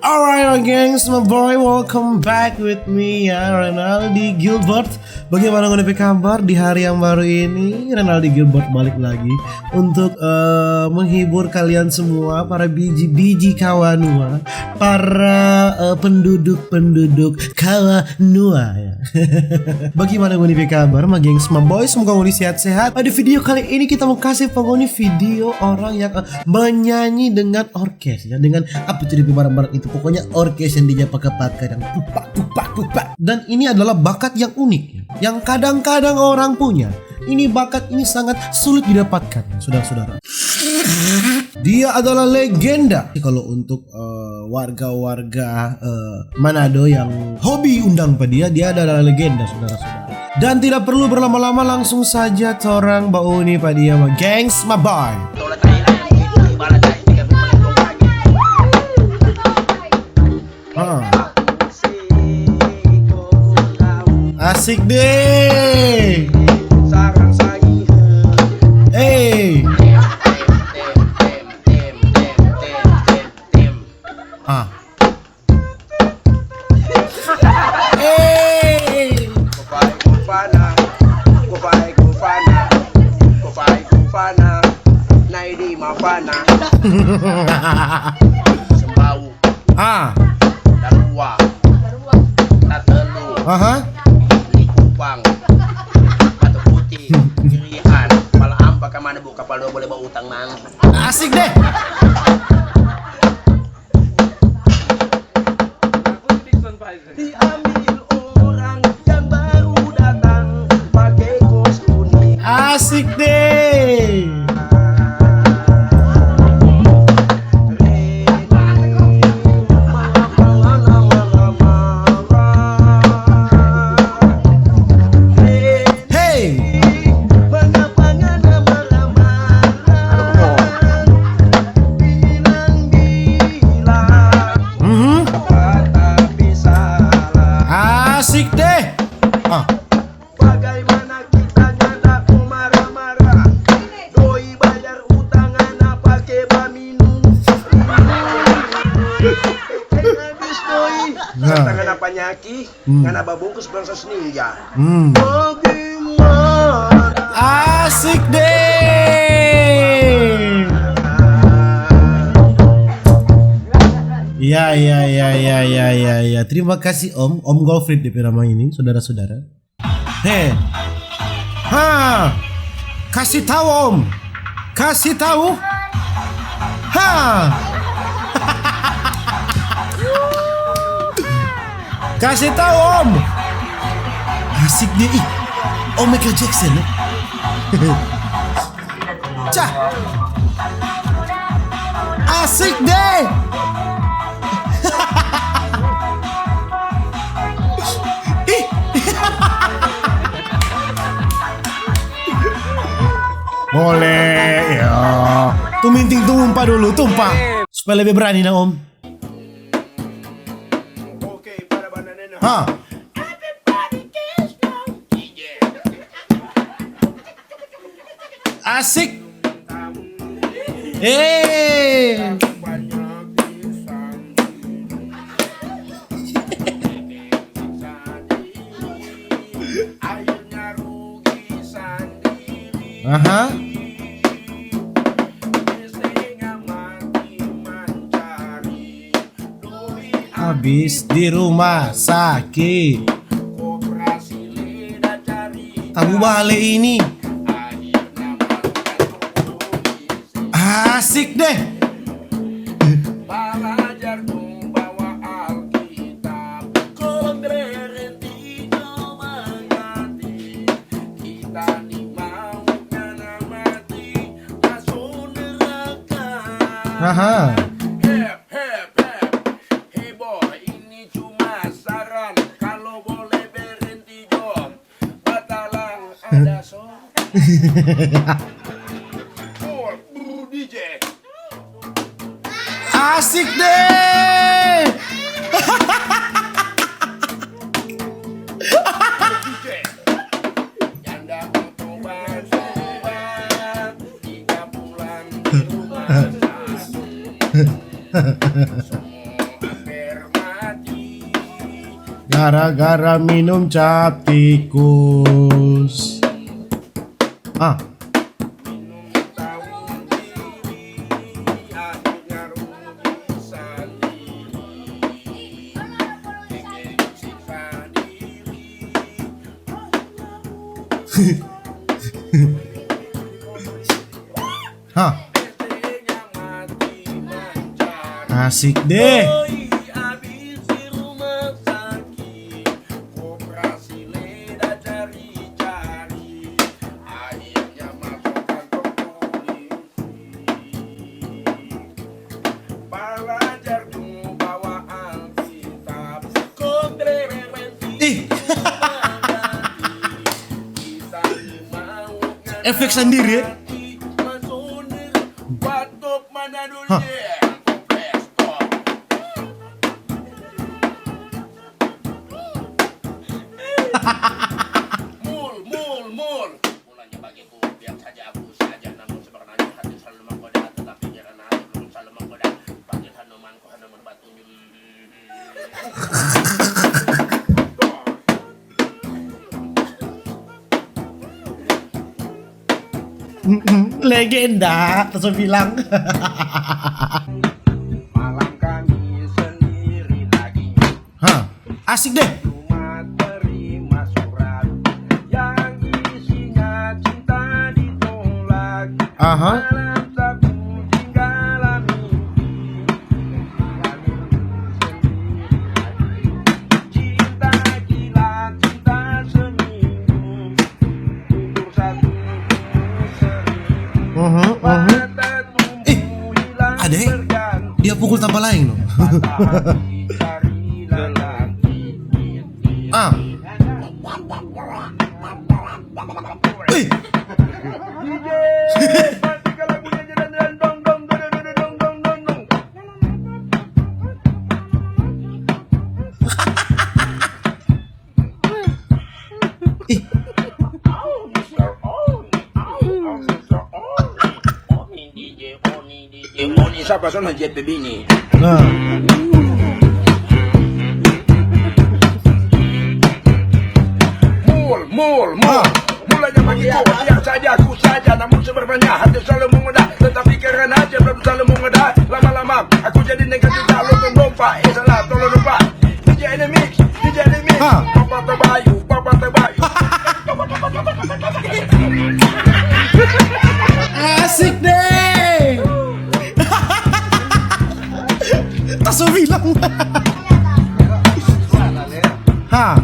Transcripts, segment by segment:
Alright my gengs, my boy, welcome back with me ya, Renaldi Gilbert. Bagaimana menurut kabar di hari yang baru ini? Renaldi Gilbert balik lagi untuk menghibur kalian semua, para biji-biji Kawanua, para penduduk Kawanua ya. Bagaimana menurut kabar my gengs, my boy, semoga ngoni sehat-sehat. Pada video kali ini kita mau kasih pengoni video orang yang menyanyi dengan orkes ya, dengan apa tuh di barang-barang itu. Pokoknya orkes yang dia pakai dan pupak. Dan ini adalah bakat yang unik, yang kadang-kadang orang punya. Ini bakat ini sangat sulit didapatkan, saudara-saudara. Dia adalah legenda. Kalau untuk warga-warga Manado yang hobi undang pada dia adalah legenda, saudara-saudara. Dan tidak perlu berlama-lama, langsung saja orang bauni pada dia, gengs, my boy. Asik deh. Hey. Hey. Naidi mafana. Sembau. Darua. Tatelu. Likupang. Batu putih. Kirian. Pala ampa ka mana buka pala boleh bawa utang man. Asik deh. Diambil orang yang baru datang pakai kos kuning. Asik deh. Asik deh. Bagaimana kita nyada marah-marah. Doi bayar utang anak pakai baminum. Habis doi. Tangan apa nyaki? Ngana babungkus bangsa senja. Bagaimana? Asik deh. Ya. Terima kasih Om Golfrid DP nama ini, saudara-saudara. Kasih tahu Om. Kasih tahu. Kasih tahu Om. Asik deh. Om Michael Jackson. Cah. Asik deh. Boleh ya. Tuminting tumpah dulu, tumpah. Supaya lebih berani na Om. Oke, para banana. Asik. Habis di rumah sakit. Abu Bale ini. Asik deh. Belajar bawa Alkitab. Kalau berhenti mengganti. Kita dimau karena mati masuk neraka. Heboh, ini cuma saran. Kalau boleh berhenti dong. Batalang ada so. DJ. Asik deh. Janda obat 3 bulan di rumah sakit. gara-gara minum cap tikus. Ah, Minum tahu diri, akhirnya rugi sendiri. Bikin siksa diri. hah, Istrinya mati mencari. asik deh. Doi habis di rumah sakit, operasi lidah cari-cari, akhirnya masuk kantor polisi. Belajar dulu bawa Alkitab, kontrereventi. Ih, efek sendiri ya. Hah. Mul. Mulanya bagiku biar saja aku saja, namun sebenarnya hati selalu menggoda, tetapi jalan hati belum selalu menggoda. Panggil Hanumanku, Hanuman batunya. Legenda, terus bilang. Malam kami sendiri lagi, Hah, asik deh. cuma terima surat yang isinya cinta ditolak. Aha. Malam Sabtu tinggal mimpi, cinta gila, cinta seminggu, tutur satu seribu. Mata tumbuh hilang adek, berganti, dia pukul tanpa lain loh. matahari cari lelaki. Ah. Wih, DJ, matikan lagunya dan dong dong dong dong dong dong dong dong. ih, Oni siapa sono JP Bini? nah, Mul. Ah. Mulanya bagiku biar saja aku saja, namun sebenarnya hati selalu menggoda, tetapi karena aja belum selalu menggoda. Lama-lama aku jadi negatif, selalu lupa. Salah tolong lupa. DJ Enemy, Ah. Papa terbayu. asik deh. Terus bilang. Hah.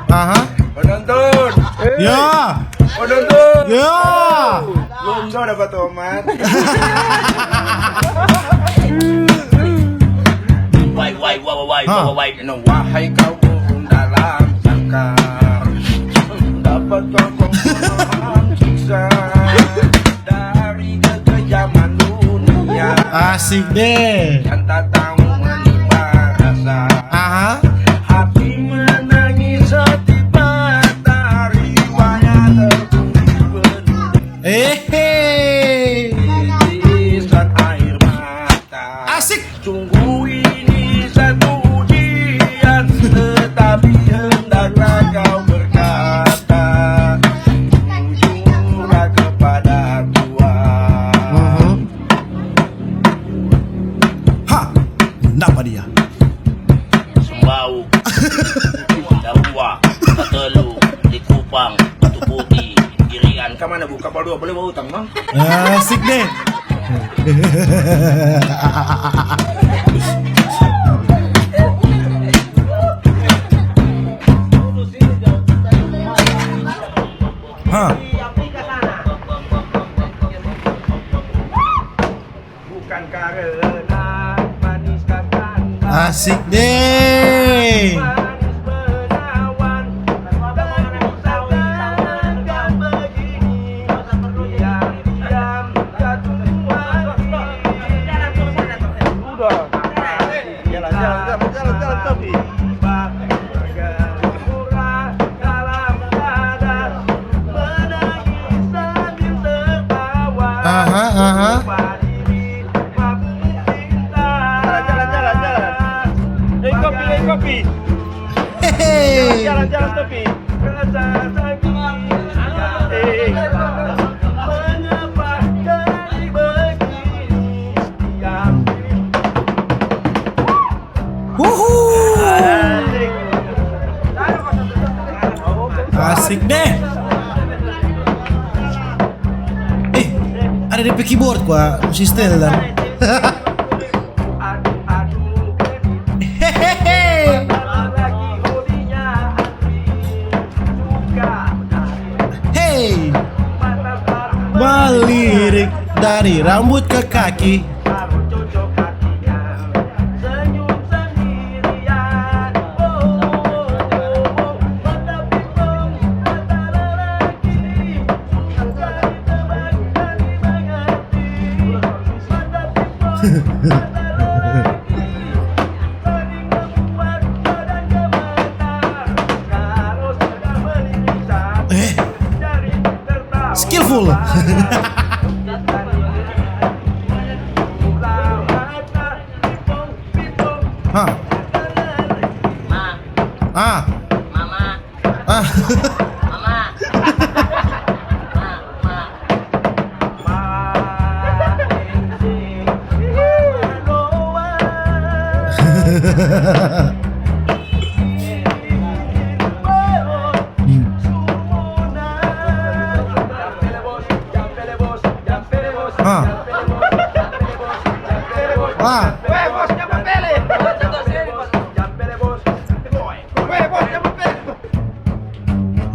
Aha. Penonton, Ya. penonton. Ya. Belum so dapat tomat. Wahai no, wahai kau burung dalam sangkar, dapat kau siksa dari kekejaman dunia Asik deh. yang tak tahu menimba rasa. Aha. Hati menangis setiap matahari, wajah tertulis penuh titisan air mata. Asik. Sungguh ini satu ujian, tetapi hendaklah kau berkata, jujurlah kepada Tuhan. Hah. Kenapa dia? Sembau, Darua, Katelu, di Kupang, Batu Putih, Irian. Kemana bu? Kapal 2 boleh bawa utang bang? Asik deh. Hah. Bukan karena manis kacang, Asik deh. manis menawan, tapi kau begini, diam-diam jatuh hati. Udah. Jalan tapi. Bergembira dalam dada, menangis sambil tertawa. Aha. Lupa diri, mabuk cinta. Jalan. kopi. Hehehe. Jalan-jalan tepi. Rasa sakit. Mengapa jadi begini? Wuhu. Asik deh. Ada DP keyboard gua, masih setel dan. Hehehe. Hey, melirik dari rambut ke kaki. Skillful. Hah. Ah. Mama, Ah. mama. Ah.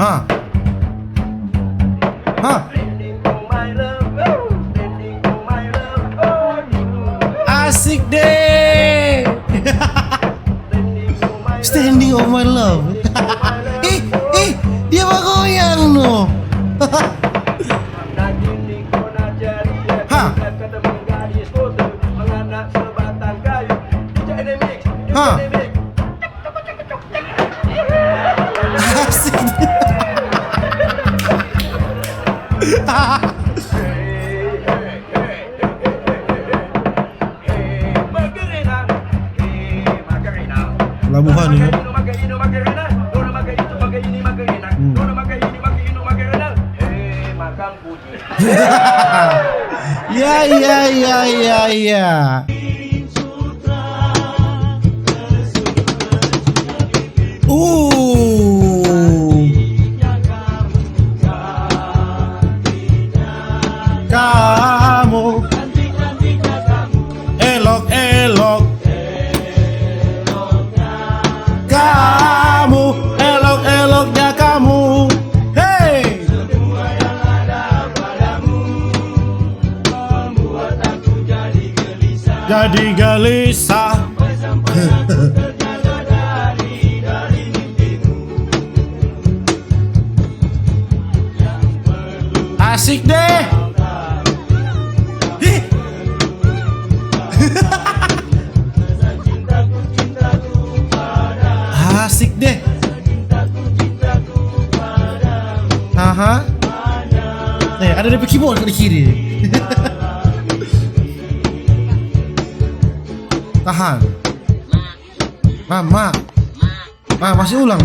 Hah. Hah. Asik deh. Standing of my love. Dia mah goyang no. Hah. Hah. Asik. Pelabuhan ya. Ya. Kamu elok-elok. Kamu elok-eloknya kamu. Hey. Jadi gelisah. Asik deh. Asik deh. Aha. Ada DP keyboard di kiri. Tahan. Mama. Masih ulang.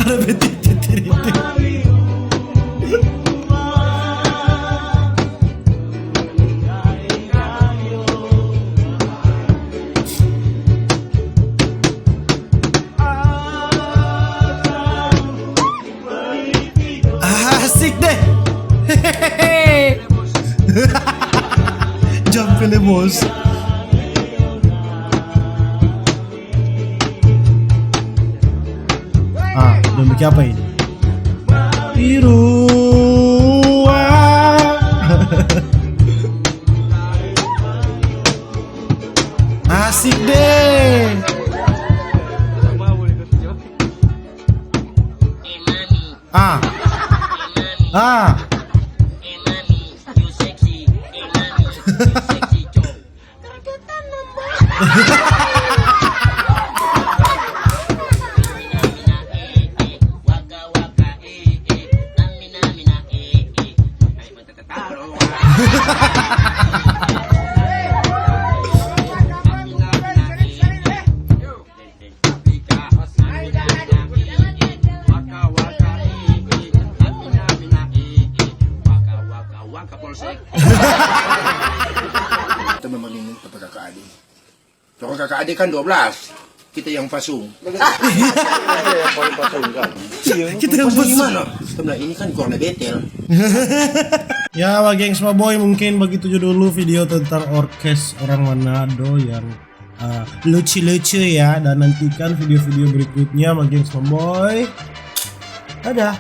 Ada betik-betik. Asik deh. Jam bos. Demi apa ini? Biru. Asik deh. Ah, Hey mami, you sexy. Hey mami, you sexy Joe. Waka waka namina mina Ay pagkakatalo. Kita memang ingin kakak-adik. Kalau kakak-adik kan 12, kita yang pasung. Yang paling pasung kan. kita yang Pasung bos. gimana? Kita bilang ini kan corner betel. Ya, bagi yang semua boy, mungkin begitu dulu video tentang orkes orang Manado yang lucu-lucu ya. Dan nantikan video-video berikutnya bagi yang semua boy. Dadah.